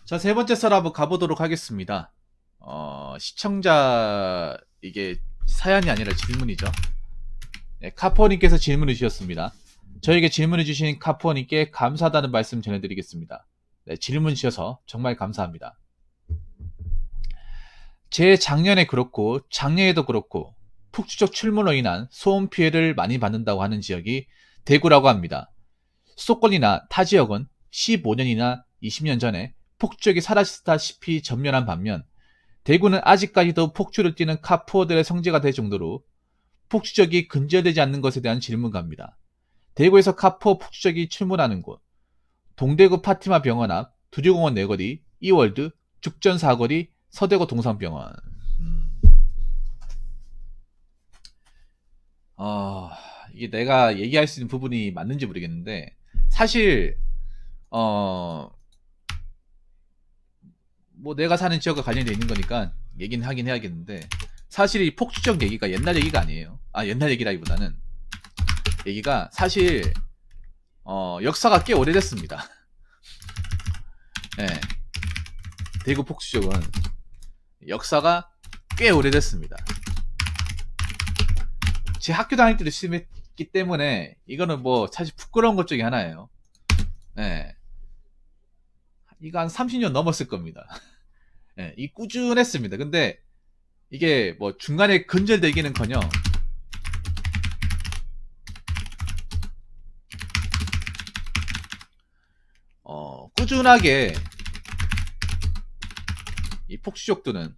자, 세 번째 썰 한번 가보도록 하겠습니다. 시청자, 이게 사연이 아니라 질문이죠. 네, 카포님께서 질문을 주셨습니다. 저에게 질문을 주신 카포님께 감사하다는 말씀 전해드리겠습니다. 네, 질문 주셔서 정말 감사합니다. 제 작년에 그렇고, 작년에도 그렇고, 폭주적 출몰로 인한 소음 피해를 많이 받는다고 하는 지역이 대구라고 합니다. 수도권이나 타 지역은 15년이나 20년 전에 폭주력이 사라졌다시피 전면한 반면 대구는 아직까지도 폭주를 띠는 카푸어들의 성지가 될 정도로 폭주적이 근절되지 않는 것에 대한 질문갑니다. 대구에서 카푸어 폭주적이 출몰하는 곳, 동대구 파티마 병원 앞, 두류공원 내거리, 이월드, 죽전 사거리, 서대구 동산병원. 이게 내가 얘기할 수 있는 부분이 맞는지 모르겠는데 사실 뭐 내가 사는 지역과 관련이 있는 거니까 얘기는 하긴 해야겠는데 사실 이 폭주적 얘기가 옛날 얘기가 아니에요. 옛날 얘기라기보다는 얘기가 사실 역사가 꽤 오래됐습니다. 네, 대구 폭주적은 역사가 꽤 오래됐습니다. 제 학교 다닐 때도 심했기 때문에 이거는 뭐 사실 부끄러운 것 중에 하나예요. 네, 이거 한 30년 넘었을 겁니다. 네, 이 꾸준했습니다. 근데 이게 뭐 중간에 근절되기는커녕 꾸준하게 이 폭주족들은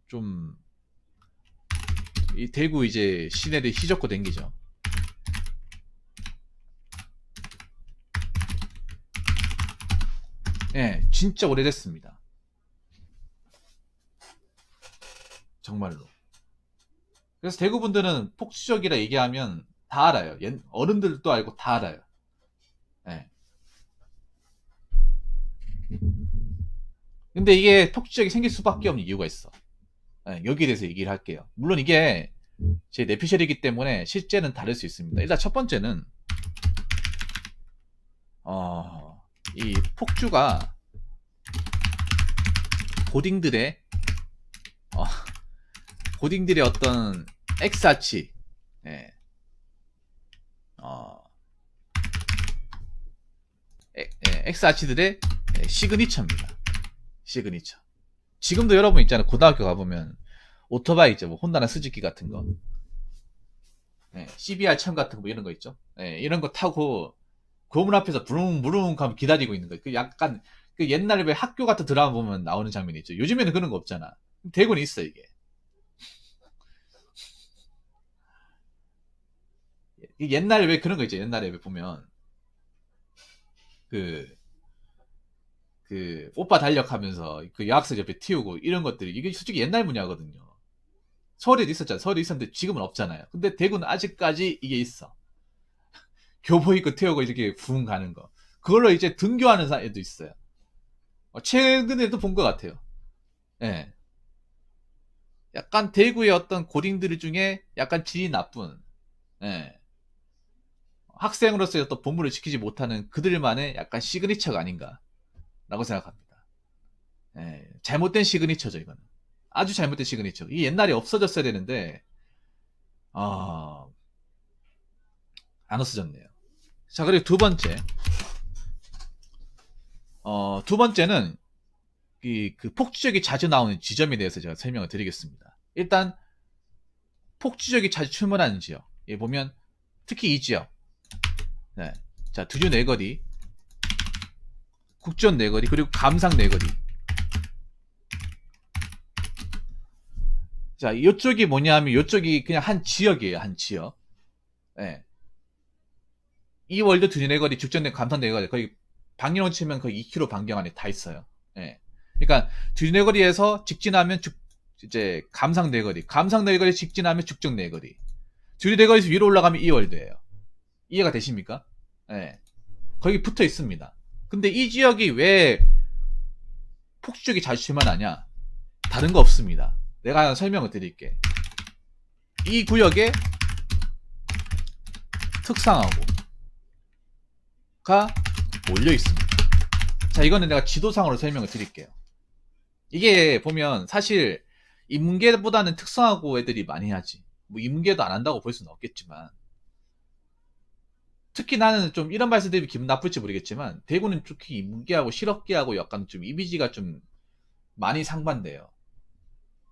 좀 이 대구 이제 시내를 휘젓고 댕기죠. 예, 진짜 오래됐습니다. 정말로. 그래서 대구 분들은 폭주적이라 얘기하면 다 알아요. 어른들도 알고 다 알아요. 예. 근데 이게 폭주적이 생길 수밖에 없는 이유가 있어. 예, 여기에 대해서 얘기를 할게요. 물론 이게 제 내피셜이기 때문에 실제는 다를 수 있습니다. 일단 첫 번째는 이 폭주가 고딩들의 고딩들의 어떤 엑스아치, 예, 엑스아치들의 시그니처입니다. 시그니처. 지금도 여러분 있잖아요. 고등학교 가보면 오토바이 있죠. 뭐 혼다나 스즈키 같은 거, CBR 천 같은 거 뭐 이런 거 있죠. 이런 거 타고 고문 앞에서 부릉부릉 가면 기다리고 있는 거예요. 그 약간 그 옛날에 왜 학교 같은 드라마 보면 나오는 장면이 있죠. 요즘에는 그런 거 없잖아. 대구는 있어 이게. 옛날에 왜 그런 거 있죠. 옛날에 왜 보면 그 오빠 달력하면서 그 여학생 옆에 튀우고 이런 것들이 이게 솔직히 옛날 문화거든요. 서울에도 있었잖아요. 서울에 있었는데 지금은 없잖아요. 근데 대구는 아직까지 이게 있어. 교복 입고 태우고 이렇게 붕 가는 거. 그걸로 이제 등교하는 애도 있어요. 최근에도 본 것 같아요. 예. 약간 대구의 어떤 고딩들 중에 약간 질이 나쁜, 예. 학생으로서의 어떤 본분을 지키지 못하는 그들만의 약간 시그니처가 아닌가라고 생각합니다. 예. 잘못된 시그니처죠, 이거는. 아주 잘못된 시그니처. 이 옛날에 없어졌어야 되는데, 안 없어졌네요. 자, 그리고 두 번째. 두 번째는 그 폭주적이 자주 나오는 지점에 대해서 제가 설명을 드리겠습니다. 일단 폭주적이 자주 출몰하는 지역. 예, 보면 특히 이 지역. 네. 자, 두주 내거리, 국전 내거리, 그리고 감상 내거리. 자, 이쪽이 뭐냐면 이쪽이 그냥 한 지역이에요. 한 지역. 네. 이 월드 두주 내거리, 죽전 내 감상 내거리 거의 방향으로 치면 거의 2km 반경 안에 다 있어요. 네. 그러니까 두주 내거리에서 직진하면 이제 감상 내거리, 감상 내거리 직진하면 죽전 내거리, 두주 내거리에서 위로 올라가면 이 월드예요. 이해가 되십니까? 네. 거기 붙어 있습니다. 근데 이 지역이 왜 폭주적이 자주 출마하냐? 다른 거 없습니다. 내가 설명을 드릴게. 이 구역에 특성화고가 몰려 있습니다. 자, 이거는 내가 지도상으로 설명을 드릴게요. 이게 보면 사실 인문계보다는 특성화고 애들이 많이 하지. 뭐 인문계도 안 한다고 볼 수는 없겠지만, 특히 나는 좀 이런 말씀 드리면 기분 나쁠지 모르겠지만, 대구는 특히 인문계하고 실업계하고 약간 좀 이미지가 좀 많이 상반돼요.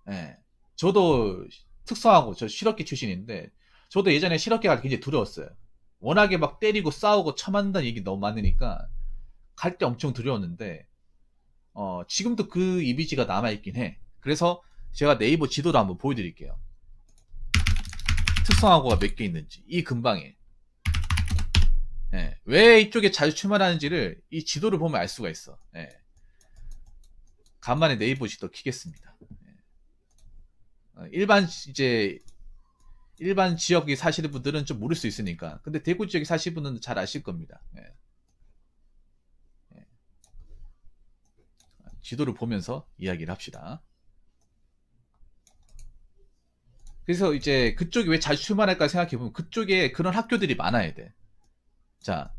예. 저도 특성화고 저 실업계 출신인데, 저도 예전에 실업계가 굉장히 두려웠어요. 워낙에 막 때리고 싸우고 처맞는다는 얘기 너무 많으니까 갈 때 엄청 두려웠는데, 지금도 그 이미지가 남아있긴 해. 그래서 제가 네이버 지도를 한번 보여드릴게요. 특성화고가 몇 개 있는지 이 근방에. 예. 왜 이쪽에 자주 출마하는지를 이 지도를 보면 알 수가 있어. 예. 간만에 네이버 지도 키겠습니다. 일반 지역에 사시는 분들은 좀 모를 수 있으니까. 근데 대구 지역에 사시는 분은 잘 아실 겁니다. 예. 예. 지도를 보면서 이야기를 합시다. 그래서 이제 그쪽이 왜 자주 출마할까 생각해보면 그쪽에 그런 학교들이 많아야 돼. 자,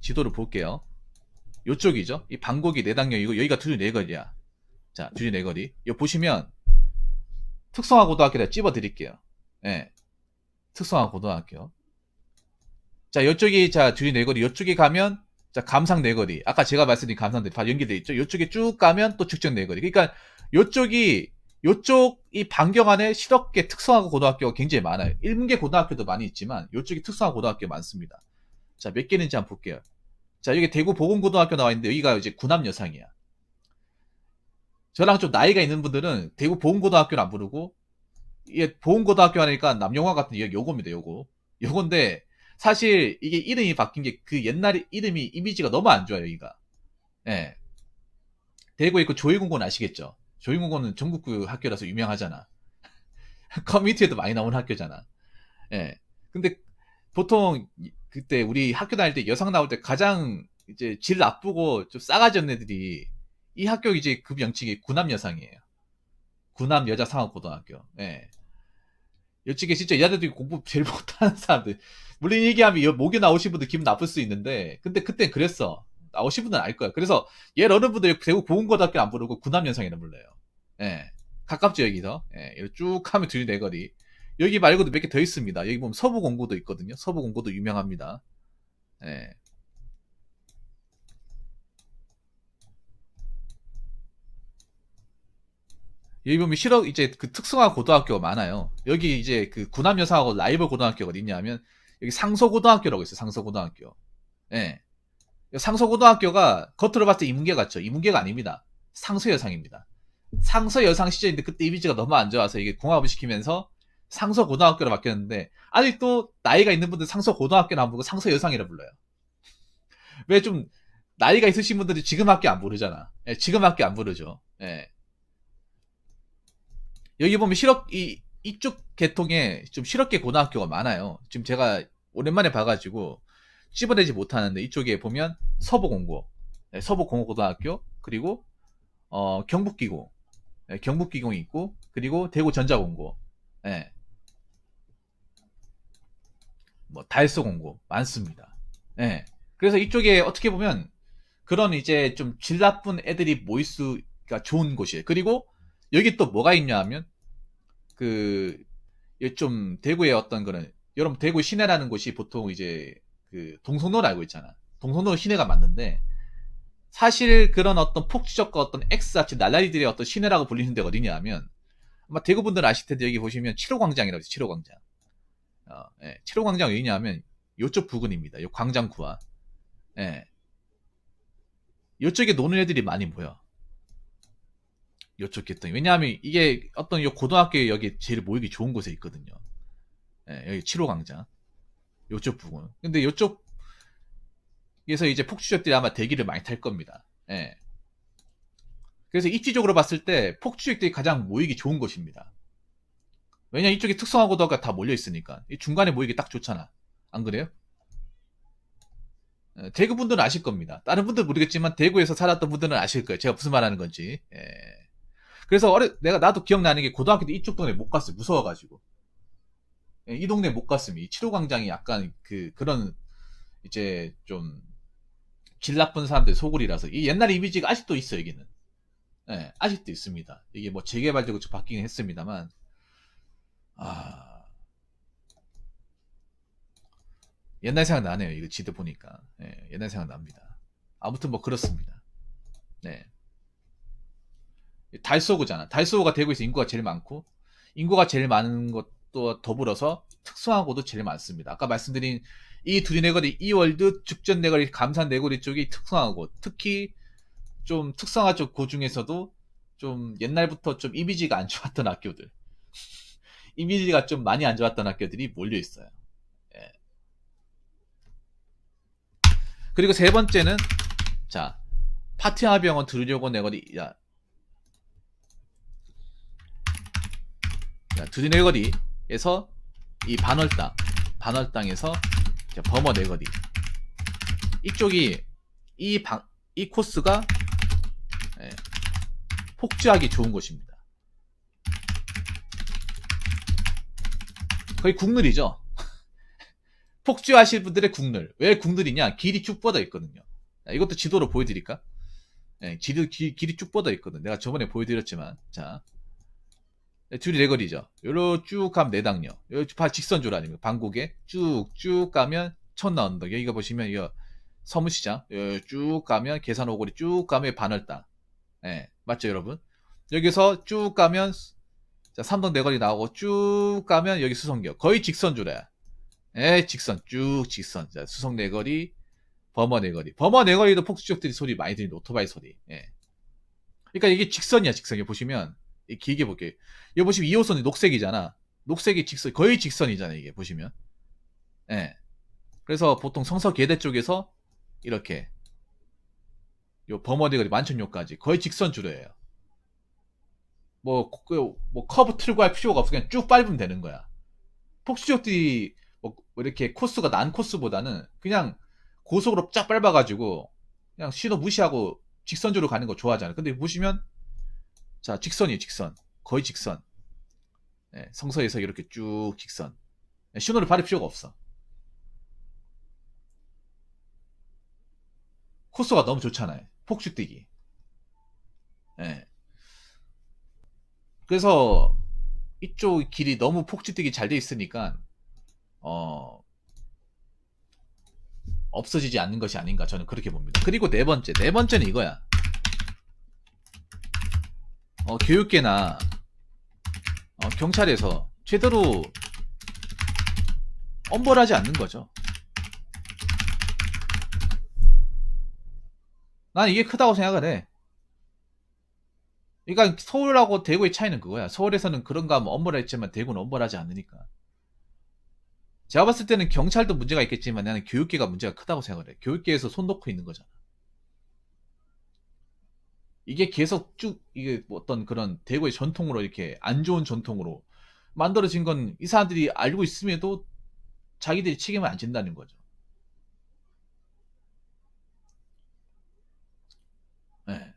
지도를 볼게요. 요쪽이죠. 이 방곡이 내당역이고 여기가 두리네거리야. 자, 두리네거리. 여기 보시면 특성화고등학교에다 찝어드릴게요. 예. 특성화고등학교. 자, 요쪽이 자 두리네거리. 요쪽에 가면 자 감상네거리. 아까 제가 말씀드린 감상네거리 다 연결돼 있죠. 요쪽에 쭉 가면 또 축전네거리. 그러니까 요쪽 이 반경 안에 실업계 특성화고 고등학교가 굉장히 많아요. 일문계 고등학교도 많이 있지만 요쪽이 특성화 고등학교 많습니다. 자, 몇 개는지 한번 볼게요. 자, 여기 대구 보건고등학교 나와 있는데 여기가 이제 구남 여상이야. 저랑 좀 나이가 있는 분들은 대구 보건고등학교를 안 부르고 이게 보건고등학교 하니까 남영화 같은 요겁니다. 요건데 사실 이게 이름이 바뀐 게 그 옛날 이름이 이미지가 너무 안 좋아요. 여기가. 예. 대구에 있고 조희공고는 아시겠죠? 조희공고는 전국구 학교라서 유명하잖아. 커뮤니티에도 많이 나오는 학교잖아. 예. 근데 보통 그때 우리 학교 다닐 때 여상 나올 때 가장 이제 질 나쁘고 좀 싸가지 없는 애들이 이 학교 이제 그 명칭이 구남 여상이에요. 구남 여자 상업고등학교. 예. 여쪽에 진짜 여자들이 공부 제일 못하는 사람들. 물론 얘기하면 모교 나오신 분들 기분 나쁠 수 있는데, 근데 그땐 그랬어. 나오신 분들은 알 거야. 그래서 얘 어른분들이 대구 보건고등학교 안 부르고 구남 여상이라 불러요. 예. 가깝죠, 여기서. 예. 여기 쭉 하면 두리네거리. 여기 말고도 몇 개 더 있습니다. 여기 보면 서부공고도 있거든요. 서부공고도 유명합니다. 예. 여기 보면 실업 이제 그 특성화 고등학교가 많아요. 여기 이제 그 구남 여상하고 라이벌 고등학교가 어디 있냐면 여기 상서고등학교라고 있어요. 상서고등학교. 예. 상서고등학교가 겉으로 봤을 때 이문계 같죠. 이문계가 아닙니다. 상서여상입니다. 상서여상 시절인데 그때 이미지가 너무 안 좋아서 이게 공합을 시키면서 상서고등학교로 바뀌었는데 아직도 나이가 있는 분들 상서고등학교는 안 부르고 상서여상이라 불러요. 왜 좀 나이가 있으신 분들이 지금 학교 안 부르잖아. 예, 지금 학교 안 부르죠. 예. 여기 보면 이쪽 계통에 좀 실업계 고등학교가 많아요. 지금 제가 오랜만에 봐가지고 찝어내지 못하는데 이쪽에 보면 서부공고, 네, 서부공고등학교, 그리고 경북기공, 네, 경북기공이 있고, 그리고 대구전자공고, 네, 뭐 달서공고 많습니다. 네. 그래서 이쪽에 어떻게 보면 그런 이제 좀 질 나쁜 애들이 모일 수가 좋은 곳이에요. 그리고 여기 또 뭐가 있냐 하면 그 좀 대구의 어떤 거는 여러분 대구 시내라는 곳이 보통 이제 그 동성로를 알고 있잖아. 동성로 시내가 맞는데 사실 그런 어떤 폭주적과 어떤 X아치 날라리들의 어떤 시내라고 불리는 데가 어디냐 하면 아마 대구 분들 아실 텐데 여기 보시면 7호 광장이라고 있어요. 7호 광장. 예, 7호 광장 어디냐 하면 요쪽 부근입니다. 요 광장구와 예. 요쪽에 노는 애들이 많이 모여. 요쪽 계통이. 왜냐하면 이게 어떤 요 고등학교 여기 제일 모이기 좋은 곳에 있거든요. 예, 여기 7호 광장. 요쪽 부분. 근데 요쪽에서 이제 폭주족들이 아마 대기를 많이 탈 겁니다. 예. 그래서 입지적으로 봤을 때 폭주족들이 가장 모이기 좋은 곳입니다. 왜냐 이쪽에 특성화고도가 다 몰려 있으니까. 이 중간에 모이기 딱 좋잖아. 안 그래요? 예, 대구 분들은 아실 겁니다. 다른 분들은 모르겠지만 대구에서 살았던 분들은 아실 거예요. 제가 무슨 말 하는 건지. 예. 그래서 나도 기억나는 게 고등학교 때 이쪽 동네 못 갔어요. 무서워가지고. 예, 이 동네 못 갔으면 이 7호 광장이 약간 그런 이제 좀 질 나쁜 사람들 소굴이라서 이 옛날 이미지가 아직도 있어 여기는. 예, 아직도 있습니다. 이게 뭐 재개발되고 좀 바뀌긴 했습니다만 아 옛날 생각 나네요. 이거 지도 보니까 예, 옛날 생각 납니다. 아무튼 뭐 그렇습니다. 네. 달서구잖아. 달서구가 대구에서 인구가 제일 많고 인구가 제일 많은 것도 더불어서 특성화고도 제일 많습니다. 아까 말씀드린 이 두 내거리 이월드 죽전 내거리 감산 내거리 쪽이 특성화고 특히 좀 특성화 쪽 고 중에서도 좀 옛날부터 좀 이미지가 안 좋았던 학교들 이미지가 좀 많이 안 좋았던 학교들이 몰려 있어요. 예. 그리고 세 번째는 자 파티아병원 들으려고 내거리 야 두리네거리에서 이 반월당에서 범어 네거리 이쪽이 이 코스가 예, 폭주하기 좋은 곳입니다. 거의 국룰이죠. 폭주하실 분들의 국룰. 왜 국룰이냐? 길이 쭉 뻗어 있거든요. 이것도 지도로 보여드릴까? 예, 길이 쭉 뻗어 있거든. 내가 저번에 보여드렸지만 자 줄이 네거리죠. 요로 쭉 가면 내당요. 요 직선줄 아닙니까? 방곡에 쭉쭉 가면 천나언덕. 여기가 보시면 이거 서문시장. 쭉 가면 계산오거리 쭉 가면 반월당. 예, 맞죠 여러분? 여기서 쭉 가면 자, 삼동 네거리 나오고 쭉 가면 여기 수성역. 거의 직선줄이야. 예, 직선 쭉 직선. 자, 수성 네거리, 범어 네거리. 범어 네거리도 폭주족들이 소리 많이 들리는 오토바이 소리. 예. 그러니까 이게 직선이야 직선. 여기 보시면 길게 볼게요. 여기 보시면 2호선이 녹색이잖아. 녹색이 직선, 거의 직선이잖아, 이게 보시면. 예. 그래서 보통 성서계대 쪽에서 이렇게 요 범어대거리 만천역까지 거의 직선 줄여요. 뭐 커브 틀고 할 필요가 없어. 그냥 쭉 밟으면 되는 거야. 폭주족들이 뭐 이렇게 코스가 난 코스보다는 그냥 고속으로 쫙 밟아가지고 그냥 신호 무시하고 직선주로 가는 거 좋아하잖아. 근데 보시면 자 직선이에요 직선. 거의 직선. 네, 성서에서 이렇게 쭉 직선. 네, 신호를 바를 필요가 없어. 코스가 너무 좋잖아요. 폭주 뛰기. 네. 그래서 이쪽 길이 너무 폭주 뛰기 잘 돼 있으니까 어, 없어지지 않는 것이 아닌가 저는 그렇게 봅니다. 그리고 네 번째는 이거야. 교육계나 경찰에서 제대로 엄벌하지 않는 거죠. 난 이게 크다고 생각을 해. 그러니까 서울하고 대구의 차이는 그거야. 서울에서는 그런가 하면 엄벌했지만 대구는 엄벌하지 않으니까. 제가 봤을 때는 경찰도 문제가 있겠지만 나는 교육계가 문제가 크다고 생각을 해. 교육계에서 손 놓고 있는 거잖아. 이게 계속 쭉 이게 뭐 어떤 그런 대구의 전통으로 이렇게 안 좋은 전통으로 만들어진 건 이 사람들이 알고 있음에도 자기들이 책임을 안 진다는 거죠. 네.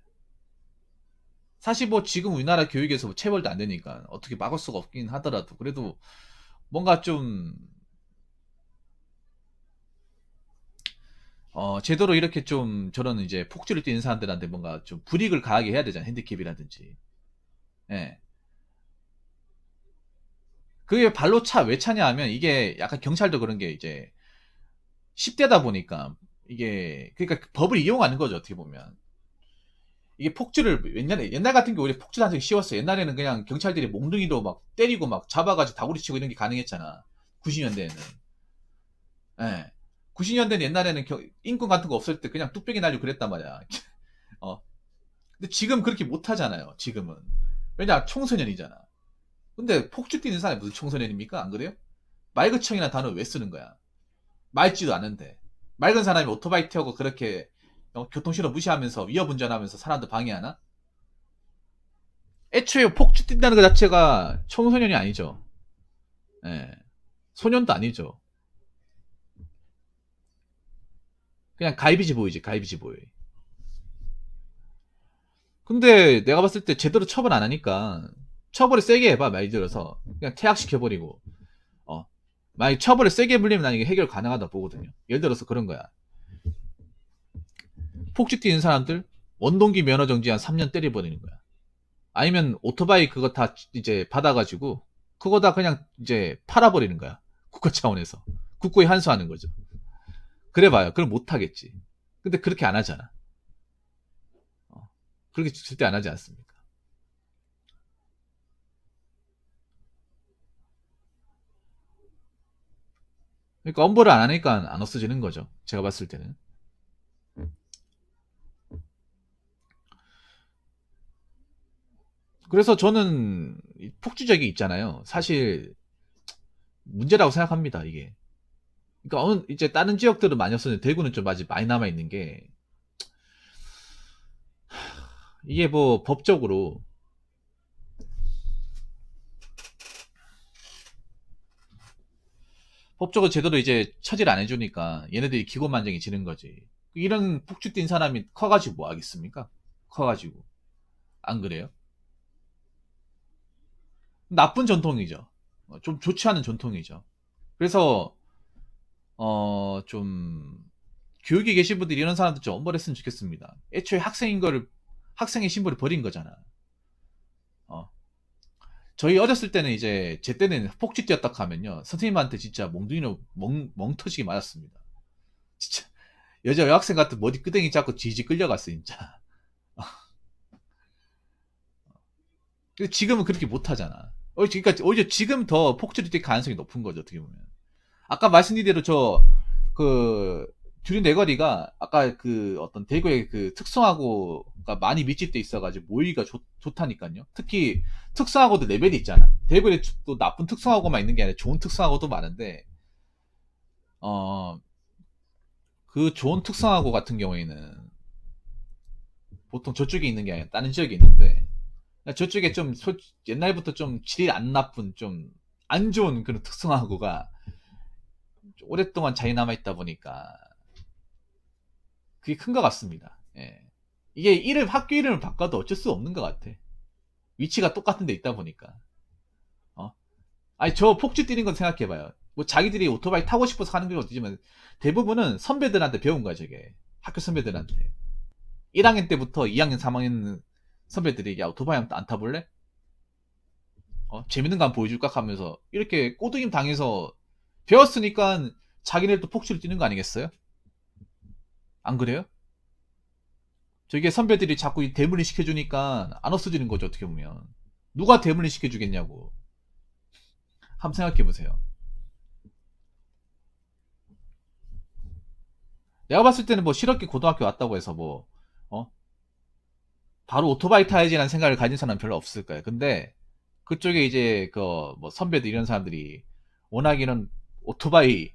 사실 뭐 지금 우리나라 교육에서 뭐 체벌도 안 되니까 어떻게 막을 수가 없긴 하더라도 그래도 뭔가 좀 제대로 이렇게 좀 저런 이제 폭주를 띠는 사람들한테 뭔가 좀 불이익을 가하게 해야 되잖아. 핸디캡이라든지. 예. 그게 발로 차 왜 차냐 하면 이게 약간 경찰도 그런 게 이제 10대다 보니까 이게 그러니까 그 법을 이용하는 거죠. 어떻게 보면. 이게 폭주를 옛날 같은 경우에 폭주 단속이 쉬웠어. 옛날에는 그냥 경찰들이 몽둥이로 막 때리고 막 잡아가지고 다구리 치고 이런 게 가능했잖아. 90년대에는. 예. 90년대는 옛날에는 인권 같은 거 없을 때 그냥 뚝배기 날리고 그랬단 말이야. 어. 근데 지금 그렇게 못 하잖아요. 지금은. 왜냐? 청소년이잖아. 근데 폭주 뛰는 사람이 무슨 청소년입니까? 안 그래요? 말그청이라는 단어 왜 쓰는 거야? 맑지도 않은데. 맑은 사람이 오토바이 태우고 그렇게 교통신호 무시하면서 위협 운전하면서 사람들 방해하나? 애초에 폭주 뛴다는 것 자체가 청소년이 아니죠. 예. 소년도 아니죠. 그냥 가이비지 보이지, 가이비지 보이. 근데 내가 봤을 때 제대로 처벌 안 하니까 처벌을 세게 해봐, 말 들어서. 그냥 퇴학시켜버리고. 어. 만약 처벌을 세게 물리면 난 이게 해결 가능하다 보거든요. 예를 들어서 그런 거야. 폭주 뛰는 사람들 원동기 면허 정지 한 3년 때려버리는 거야. 아니면 오토바이 그거 다 이제 받아가지고 그거 다 그냥 이제 팔아버리는 거야. 국가 차원에서. 국고에 환수하는 거죠. 그래봐요. 그럼 못하겠지. 근데 그렇게 안 하잖아. 그렇게 절대 안 하지 않습니까? 그러니까 엄벌을 안 하니까 안 없어지는 거죠. 제가 봤을 때는. 그래서 저는 폭주적이 있잖아요. 사실 문제라고 생각합니다. 이게. 그러니까 이제 다른 지역들은 많이 없었는데 대구는 좀 아직 많이 남아 있는 게 이게 뭐 법적으로 제대로 이제 처리를 안 해주니까 얘네들이 기고만장이 지는 거지. 이런 폭주 뛴 사람이 커가지고 뭐 하겠습니까? 커가지고 안 그래요? 나쁜 전통이죠. 좀 좋지 않은 전통이죠. 그래서 좀 교육에 계신 분들이 이런 사람들 좀 엄벌했으면 좋겠습니다. 애초에 학생의 신분을 버린 거잖아. 어. 저희 어렸을 때는 이제 제 때는 폭주 뛰었다 하면요 선생님한테 진짜 몽둥이로 멍 터지게 맞았습니다. 진짜 여자 여학생 같은 머리 끄댕이 잡고 지지 끌려갔어 진짜. 근데 지금은 그렇게 못하잖아. 그러니까 오히려 지금 더 폭주를 뛸 가능성이 높은 거죠 어떻게 보면. 아까 말씀드린 대로 그 주류 내거리가 아까 그 어떤 대구의 그 특성화고가 많이 밀집돼 있어가지고 모의가 좋다니까요. 특히 특성화고도 레벨이 있잖아. 대구에 또 나쁜 특성화고만 있는 게 아니라 좋은 특성화고도 많은데 어 그 좋은 특성화고 같은 경우에는 보통 저쪽에 있는 게 아니라 다른 지역에 있는데 저쪽에 좀 옛날부터 좀 질이 안 나쁜 좀 안 좋은 그런 특성화고가 오랫동안 자리 남아 있다 보니까 그게 큰 것 같습니다. 예. 이게 학교 이름을 바꿔도 어쩔 수 없는 것 같아. 위치가 똑같은 데 있다 보니까. 어? 아니, 저 폭주 뛰는 건 생각해봐요. 뭐 자기들이 오토바이 타고 싶어서 하는 게 어디지만 대부분은 선배들한테 배운 거야, 저게. 학교 선배들한테. 1학년 때부터 2학년, 3학년 선배들이 야, 오토바이 안 타볼래? 재밌는 거 한번 보여줄까? 하면서 이렇게 꼬드김 당해서 배웠으니까 자기네도 폭주를 뛰는 거 아니겠어요? 안 그래요? 저게 선배들이 자꾸 대물림 시켜주니까 안 없어지는 거죠, 어떻게 보면. 누가 대물림 시켜주겠냐고. 한번 생각해보세요. 내가 봤을 때는 뭐 실업계 고등학교 왔다고 해서 뭐, 어? 바로 오토바이 타야지라는 생각을 가진 사람은 별로 없을 거예요. 근데 그쪽에 이제 그 뭐 선배들 이런 사람들이 워낙에는 오토바이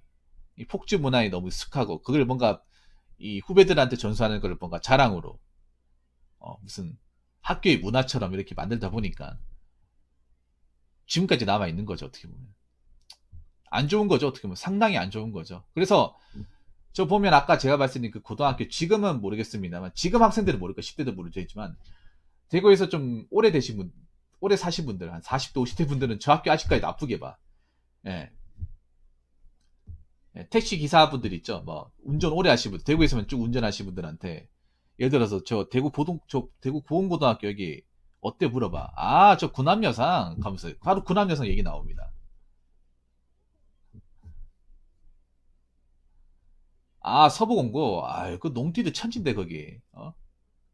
이 폭주 문화에 너무 익숙하고 그걸 뭔가 이 후배들한테 전수하는 걸 뭔가 자랑으로 무슨 학교의 문화처럼 이렇게 만들다 보니까 지금까지 남아 있는 거죠, 어떻게 보면. 안 좋은 거죠, 어떻게 보면. 상당히 안 좋은 거죠. 그래서 저 보면 아까 제가 말씀드린 그 고등학교 지금은 모르겠습니다만 지금 학생들은 모를까 10대도 모르겠지만 대구에서 좀 오래 되신 분 오래 사신 분들 한 40대 50대 분들은 저 학교 아직까지 나쁘게 봐. 예. 예, 택시 기사분들 있죠. 뭐 운전 오래 하신 분 대구에서만 쭉 운전하신 분들한테 예를 들어서 저 대구 고흥고등학교 여기 어때 물어봐. 아, 저 구남여상 하면서 바로 구남여상 얘기 나옵니다. 아, 서부공고. 아, 그 농띠도 천진데 거기.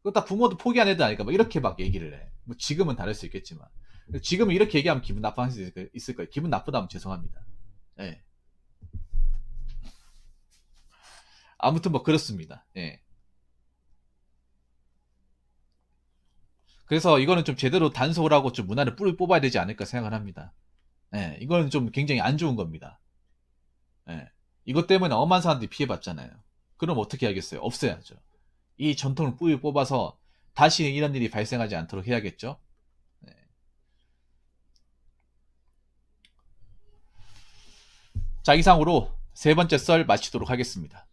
그거 다 부모도 포기한 애들 아니까 막 이렇게 막 얘기를 해. 뭐 지금은 다를 수 있겠지만. 지금은 이렇게 얘기하면 기분 나빠할 수 있을 거예요. 기분 나쁘다면 죄송합니다. 예. 아무튼 뭐 그렇습니다. 예. 그래서 이거는 좀 제대로 단속을 하고 좀 문화를 뿌리 뽑아야 되지 않을까 생각을 합니다. 예. 이거는 좀 굉장히 안 좋은 겁니다. 예. 이것 때문에 엄한 사람들이 피해봤잖아요. 그럼 어떻게 하겠어요? 없애야죠. 이 전통을 뿌리 뽑아서 다시 이런 일이 발생하지 않도록 해야겠죠? 네. 자, 이상으로 세 번째 썰 마치도록 하겠습니다.